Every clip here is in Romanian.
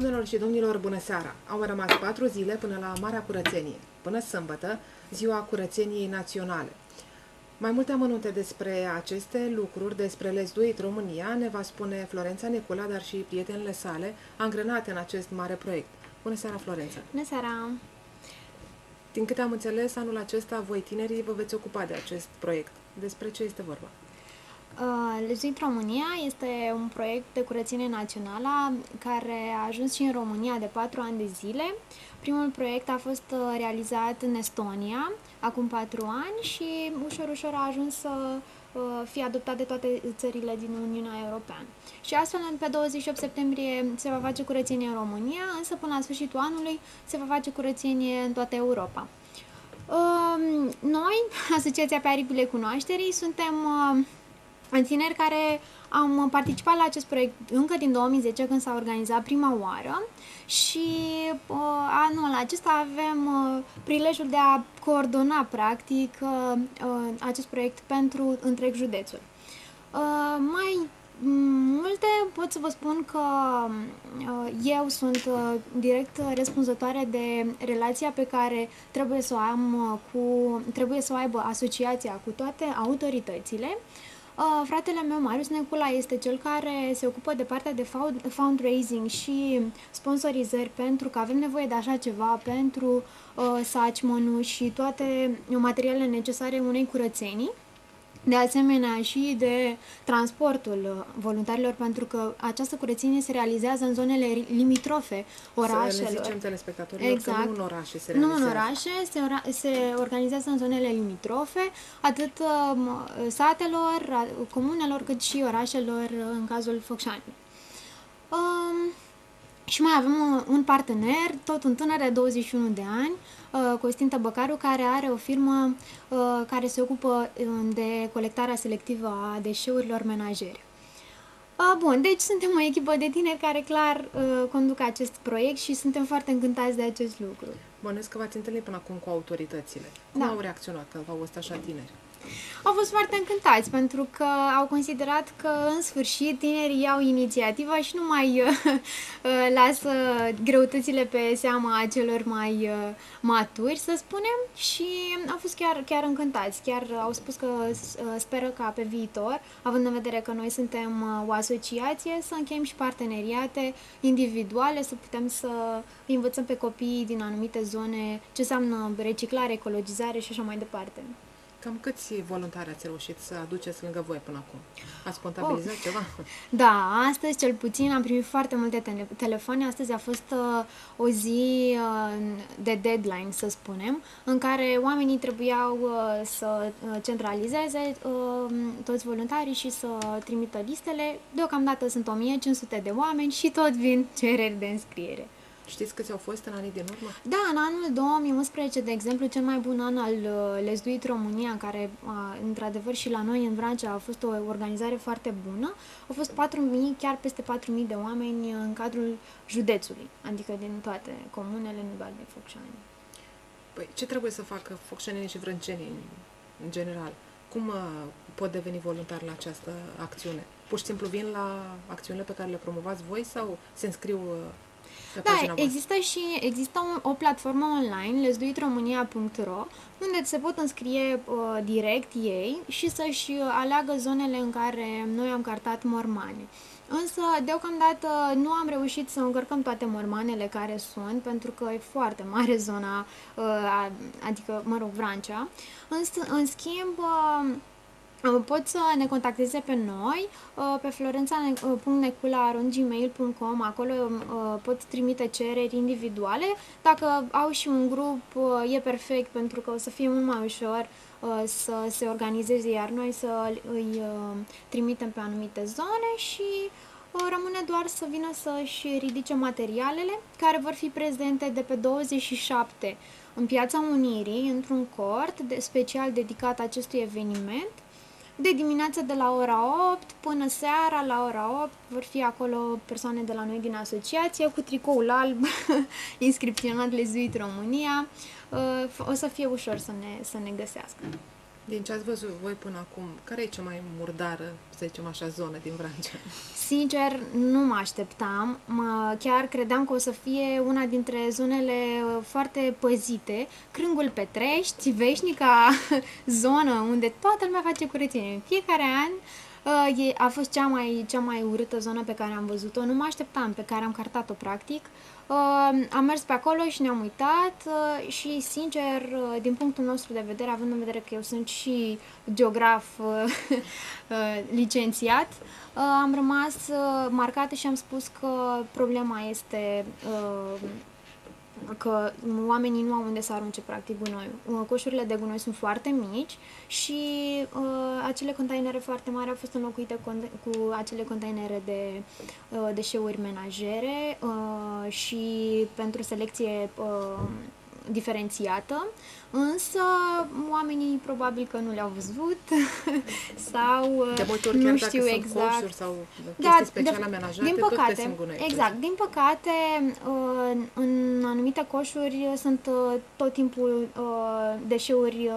Doamnelor și domnilor, bună seara! Au rămas 4 zile până la Marea Curățenie, până sâmbătă, ziua Curățeniei Naționale. Mai multe amănunte despre aceste lucruri, despre Let's Do It România, ne va spune Florența Necula, dar și prietenele sale, angrenate în acest mare proiect. Bună seara, Florența! Bună seara! Din câte am înțeles, anul acesta, voi tinerii vă veți ocupa de acest proiect. Despre ce este vorba? Let's Do It România este un proiect de curățenie națională care a ajuns și în România de 4 ani de zile. Primul proiect a fost realizat în Estonia acum 4 ani și ușor a ajuns să fie adoptat de toate țările din Uniunea Europeană. Și astfel, pe 28 septembrie se va face curățenie în România, însă până la sfârșitul anului se va face curățenie în toată Europa. Noi, Asociația pe Aripile Cunoașterii, suntem tineri care am participat la acest proiect încă din 2010, când s-a organizat prima oară, și anul acesta avem prilejul de a coordona practic acest proiect pentru întreg județul. Mai multe pot să vă spun că eu sunt direct răspunzătoare de relația pe care trebuie să o aibă asociația cu toate autoritățile. Fratele meu, Marius Necula, este cel care se ocupă de partea de fundraising și sponsorizări, pentru că avem nevoie de așa ceva pentru saci, mănuși și toate materialele necesare unei curățenii. De asemenea și de transportul voluntarilor, pentru că această curățenie se realizează în zonele limitrofe orașelor. Să le zicem telespectatorilor exact. că nu în orașe se realizează. Nu în orașe, se organizează în zonele limitrofe, atât satelor, comunelor, cât și orașelor în cazul Focșani. Și mai avem un partener, tot un tânăr de 21 de ani, Costin Tăbăcaru, care are o firmă care se ocupă de colectarea selectivă a deșeurilor menajere. Bun, deci suntem o echipă de tineri care clar conduc acest proiect și suntem foarte încântați de acest lucru. Bănuiesc că v-ați întâlnit până acum cu autoritățile. Cum au reacționat că v-au văzut așa tineri? Au fost foarte încântați, pentru că au considerat că în sfârșit tinerii iau inițiativa și nu mai lasă greutățile pe seama celor mai maturi, să spunem, și au fost chiar încântați. Chiar au spus că speră ca pe viitor, având în vedere că noi suntem o asociație, să încheiem și parteneriate individuale, să putem să învățăm pe copiii din anumite zone ce înseamnă reciclare, ecologizare și așa mai departe. Cam câți voluntari ați reușit să aduceți lângă voi până acum? Ați contabilizat ceva? Da, astăzi cel puțin am primit foarte multe telefoane. Astăzi a fost o zi de deadline, să spunem, în care oamenii trebuiau să centralizeze toți voluntarii și să trimită listele. Deocamdată sunt 1500 de oameni și tot vin cereri de înscriere. Știți câți au fost în anii din urmă? Da, în anul 2011, de exemplu, cel mai bun an al Let's Do It România, în care, într-adevăr, și la noi în Vrancea a fost o organizare foarte bună, au fost 4.000, chiar peste 4.000 de oameni în cadrul județului, adică din toate comunele, nu doar de Focșani. Păi, ce trebuie să facă focșanenii și vrâncenii în general? Cum pot deveni voluntari la această acțiune? Pur și simplu vin la acțiunile pe care le promovați voi sau se înscriu? Da, există o platformă online, letsdoitromania.ro, unde se pot înscrie direct ei și să-și aleagă zonele în care noi am cartat mormane. Însă, deocamdată, nu am reușit să încărcăm toate mormanele care sunt, pentru că e foarte mare zona, adică, Vrancea. În schimb, pot să ne contacteze pe noi, pe florența.necula@gmail.com. Acolo pot trimite cereri individuale. Dacă au și un grup, e perfect, pentru că o să fie mult mai ușor să se organizeze, iar noi să îi trimitem pe anumite zone și rămâne doar să vină să-și ridice materialele, care vor fi prezente de pe 27 în Piața Unirii, într-un cort special dedicat acestui eveniment. De dimineață de la ora 8 până seara la ora 8 vor fi acolo persoane de la noi din asociație cu tricoul alb inscripționat Let's Do It România. O să fie ușor să ne găsească. Din ce ați văzut voi până acum, care e cea mai murdară, să zicem așa, zonă din Vrancea? Sincer, nu mă așteptam. Chiar credeam că o să fie una dintre zonele foarte păzite. Crângul Petrești, veșnica zonă unde toată lumea face curățenie. În fiecare an a fost cea mai urâtă zonă pe care am văzut-o. Nu mă așteptam, pe care am cartat-o practic. Am mers pe acolo și ne-am uitat și, sincer, din punctul nostru de vedere, având în vedere că eu sunt și geograf licențiat, am rămas marcată și am spus că problema este că oamenii nu au unde să arunce practic gunoiul. Coșurile de gunoi sunt foarte mici și acele containere foarte mari au fost înlocuite cu acele containere de deșeuri menajere și pentru selecție diferențiată, însă oamenii probabil că nu le-au văzut sau de multe ori, nu chiar știu dacă exact. sunt coșuri sau chestii speciale amenajate, din păcate, tot sunt gunoi. exact, din păcate, în anumite coșuri sunt tot timpul deșeuri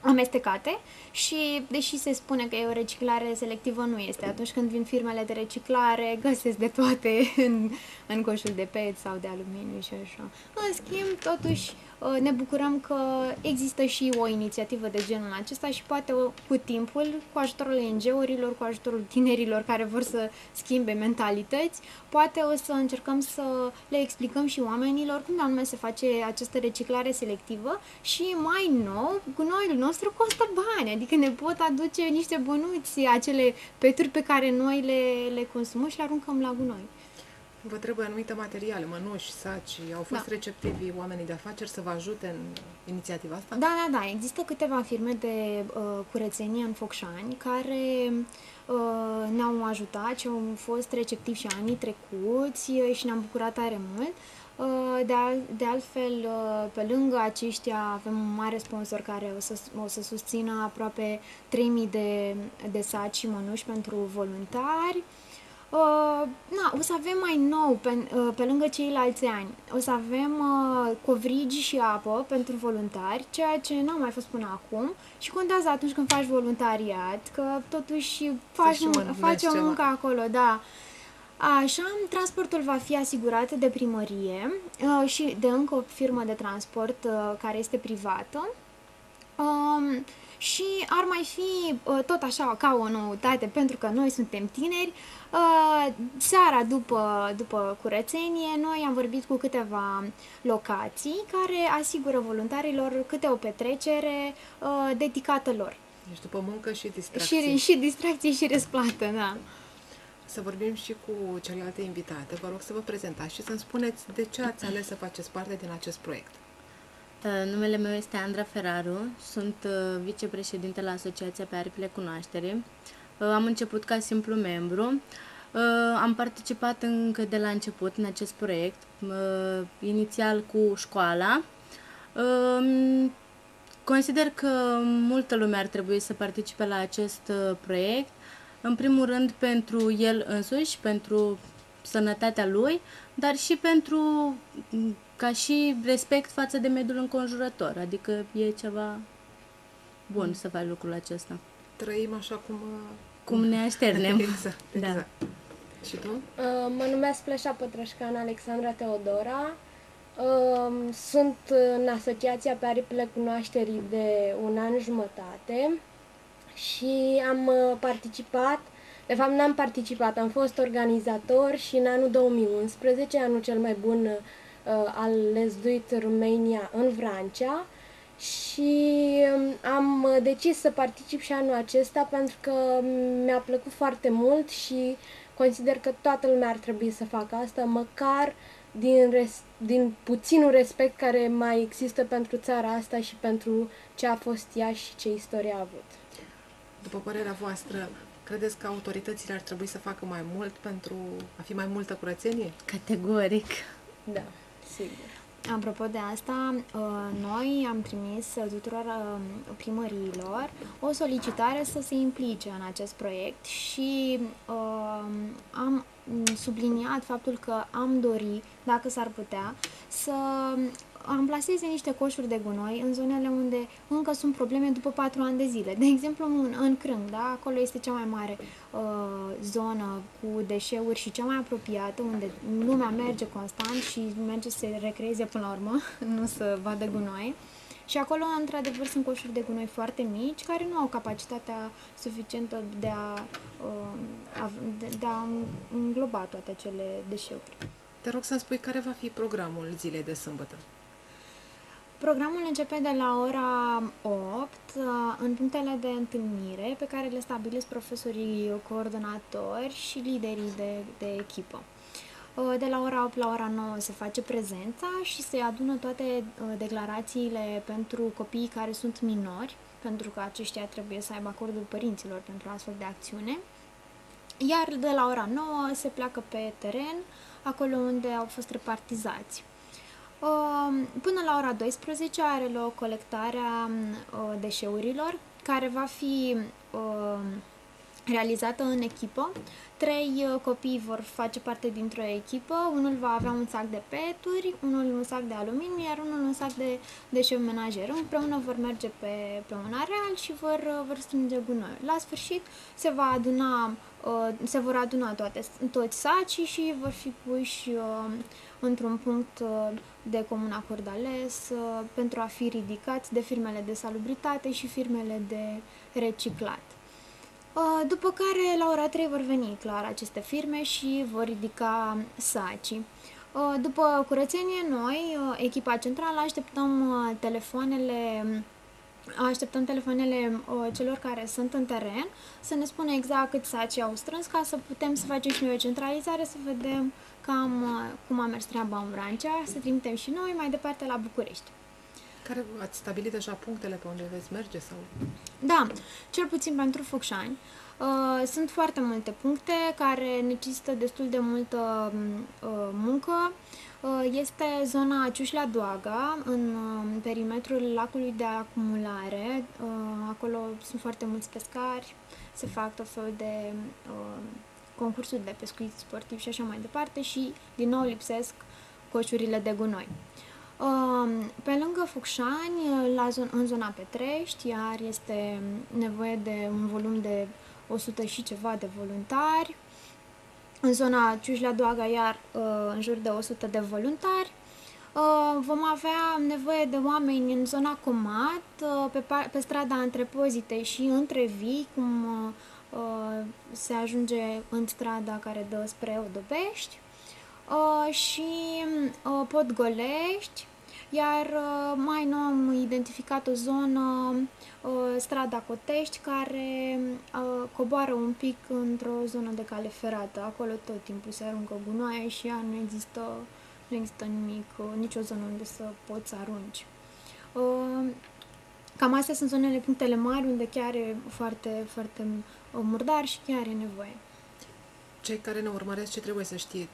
amestecate și, deși se spune că e o reciclare selectivă, nu este. Atunci când vin firmele de reciclare, găsesc de toate în coșul de PET sau de aluminiu și așa. În schimb, totuși, ne bucurăm că există și o inițiativă de genul acesta și poate cu timpul, cu ajutorul ONG-urilor, cu ajutorul tinerilor care vor să schimbe mentalități, poate o să încercăm să le explicăm și oamenilor cum anume se face această reciclare selectivă și, mai nou, gunoiul nostru costă bani, adică ne pot aduce niște bănuți acele peturi pe care noi le consumăm și le aruncăm la gunoi. Vă trebuie anumite materiale, mănuși, saci, au fost receptivi oamenii de afaceri să vă ajute în inițiativa asta? Da, există câteva firme de curățenie în Focșani care ne-au ajutat și au fost receptivi și anii trecuți și ne-am bucurat tare mult. De altfel, pe lângă aceștia avem un mare sponsor care o să susțină aproape 3000 de saci și mănuși pentru voluntari. O să avem mai nou, pe lângă ceilalți ani, o să avem covrigi și apă pentru voluntari, ceea ce n-am mai fost până acum și contează atunci când faci voluntariat, că totuși faci o muncă acolo, da. Așa, transportul va fi asigurat de primărie și de încă o firmă de transport care este privată. Și ar mai fi tot așa ca o noutate, pentru că noi suntem tineri. Seara după curățenie, noi am vorbit cu câteva locații care asigură voluntarilor câte o petrecere dedicată lor. Deci după muncă și distracție. Și distracție și răsplată, da. Să vorbim și cu celelalte invitate. Vă rog să vă prezentați și să-mi spuneți de ce ați ales să faceți parte din acest proiect. Numele meu este Andra Ferraru, sunt vicepreședinte la Asociația pe Aripile Cunoașterii. Am început ca simplu membru. Am participat încă de la început în acest proiect, inițial cu școala. Consider că multă lume ar trebui să participe la acest proiect, în primul rând pentru el însuși, pentru sănătatea lui, dar și pentru ca și respect față de mediul înconjurător, adică e ceva bun să faci lucrul acesta. Trăim așa cum ne așternem. Exact. Da. Și tu? Mă numesc Pleșa Pătrășcan Alexandra Teodora. Sunt în Asociația pe Aripile Cunoașterii de un an jumătate și am participat, de fapt n-am participat, am fost organizator și în anul 2011, anul cel mai bun al Let's Do It Romania în Vrancea, și am decis să particip și anul acesta pentru că mi-a plăcut foarte mult și consider că toată lumea ar trebui să facă asta, măcar din puținul respect care mai există pentru țara asta și pentru ce a fost ea și ce istorie a avut. După părerea voastră, credeți că autoritățile ar trebui să facă mai mult pentru a fi mai multă curățenie? Categoric. Da, sigur. Apropo de asta, noi am trimis tuturor primăriilor o solicitare să se implice în acest proiect și am subliniat faptul că am dori, dacă s-ar putea, să amplaseze niște coșuri de gunoi în zonele unde încă sunt probleme după 4 ani de zile. De exemplu, în Crâng, da? Acolo este cea mai mare zonă cu deșeuri și cea mai apropiată, unde lumea merge constant și merge să se recreeze până la urmă, nu să vadă gunoi. Și acolo, într-adevăr, sunt coșuri de gunoi foarte mici, care nu au capacitatea suficientă de a îngloba toate acele deșeuri. Te rog să-mi spui care va fi programul zilei de sâmbătă. Programul începe de la ora 8 în punctele de întâlnire pe care le stabilesc profesorii coordonatori și liderii de echipă. De la ora 8 la ora 9 se face prezența și se adună toate declarațiile pentru copiii care sunt minori, pentru că aceștia trebuie să aibă acordul părinților pentru astfel de acțiune. Iar de la ora 9 se pleacă pe teren, acolo unde au fost repartizați. Până la ora 12 are loc colectarea deșeurilor, care va fi realizată în echipă. 3 copii vor face parte dintr-o echipă, unul va avea un sac de peturi, unul un sac de aluminiu, iar unul un sac de deșeuri menajer. Împreună vor merge pe un areal și vor strânge gunoiul. La sfârșit se vor aduna toți sacii și vor fi puși într-un punct de comun acord ales pentru a fi ridicați de firmele de salubritate și firmele de reciclat. După care, la ora 3 vor veni clar aceste firme și vor ridica sacii. După curățenie, noi, echipa centrală, așteptăm telefoanele celor care sunt în teren să ne spună exact cât saci au strâns, ca să putem să facem și noi o centralizare, să vedem cam cum a mers treaba în Vrancea, să trimitem și noi mai departe la București. Care ați stabilit deja punctele pe unde veți merge? Sau? Da, cel puțin pentru Focșani. Sunt foarte multe puncte care necesită destul de multă muncă. Este zona Ciușlea-Doaga, în perimetrul lacului de acumulare. Acolo sunt foarte mulți pescari, se fac tot felul de concursuri de pescuit sportiv și așa mai departe și din nou lipsesc coșurile de gunoi. Pe lângă Focșani, în zona Petrești, iar este nevoie de un volum de 100 și ceva de voluntari. În zona Ciușlea-Doaga, iar în jur de 100 de voluntari. Vom avea nevoie de oameni în zona Comat, pe strada Antrepozite și între Vii, cum se ajunge în strada care dă spre Odobești, și Podgolești, iar mai nou am identificat o zonă, strada Cotești, care coboară un pic într-o zonă de cale ferată. Acolo tot timpul se aruncă gunoaie și nu există nimic, nicio zonă unde să poți să arunci. Cam astea sunt punctele mari, unde chiar e foarte, foarte murdar și chiar e nevoie. Cei care ne urmăresc, ce trebuie să știe?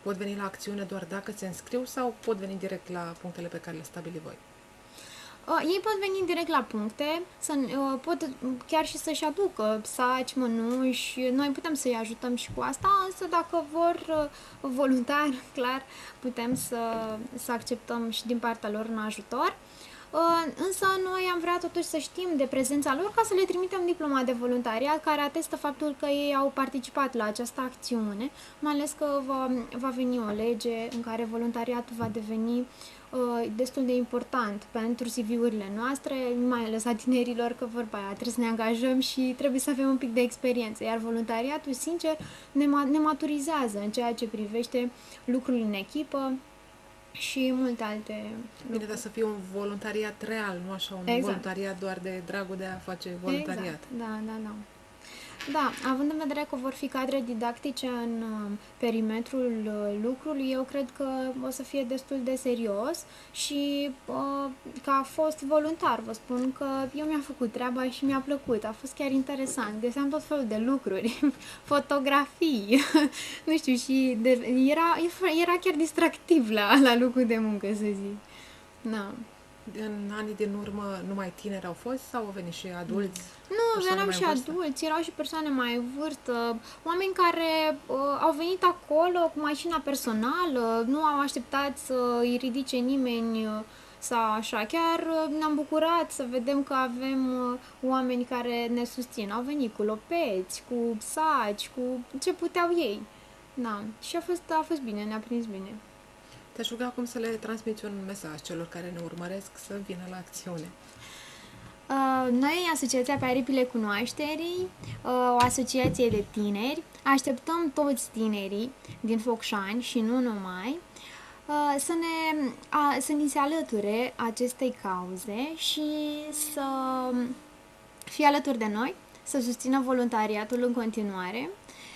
Pot veni la acțiune doar dacă se înscriu sau pot veni direct la punctele pe care le stabili voi? Ei pot veni direct la puncte, pot chiar și să-și aducă saci, mănuși, noi putem să-i ajutăm și cu asta, însă dacă vor voluntar, clar, putem să acceptăm și din partea lor un ajutor. Însă noi am vrea totuși să știm de prezența lor ca să le trimitem diploma de voluntariat care atestă faptul că ei au participat la această acțiune, mai ales că va veni o lege în care voluntariatul va deveni destul de important pentru CV-urile noastre, mai ales a tinerilor, că vorba aia, trebuie să ne angajăm și trebuie să avem un pic de experiență, iar voluntariatul, sincer, ne maturizează în ceea ce privește lucrul în echipă și multe alte lucruri. Bine, dar să fie un voluntariat real, nu așa un voluntariat doar de dragul de a face voluntariat. Exact, da. Da, având în vedere că vor fi cadre didactice în perimetrul lucrului, eu cred că o să fie destul de serios și ca fost voluntar, vă spun că eu mi-am făcut treaba și mi-a plăcut, a fost chiar interesant, găseam tot felul de lucruri, fotografii, nu știu, și era chiar distractiv la lucrul de muncă, să zic. Da. În anii din urmă numai tineri au fost sau au venit și adulți? Nu, Persoane veneau mai și în vârstă? adulți, erau și persoane mai în vârstă, oameni care au venit acolo cu mașina personală, nu au așteptat să îi ridice nimeni sau așa. Chiar ne-am bucurat să vedem că avem oameni care ne susțin. Au venit cu lopeți, cu saci, cu ce puteau ei. Da, și a fost bine, ne-a prins bine. Te-aș ruga acum să le transmiți un mesaj celor care ne urmăresc să vină la acțiune. Noi, Asociația pe Aripile Cunoașterii, o asociație de tineri, așteptăm toți tinerii din Focșani și nu numai să ni se alăture acestei cauze și să fie alături de noi, să susțină voluntariatul în continuare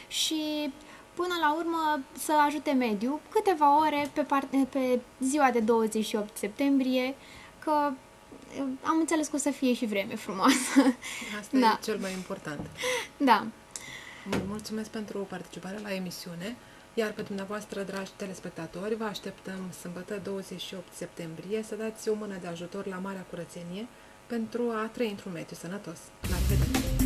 și până la urmă să ajute mediul câteva ore pe ziua de 28 septembrie, că am înțeles că o să fie și vreme frumoasă. Asta Da. e cel mai important. Da. Mulțumesc pentru participarea la emisiune, iar pe dumneavoastră, dragi telespectatori, vă așteptăm sâmbătă 28 septembrie să dați o mână de ajutor la Marea Curățenie pentru a trăi într-un mediu sănătos. La revedere!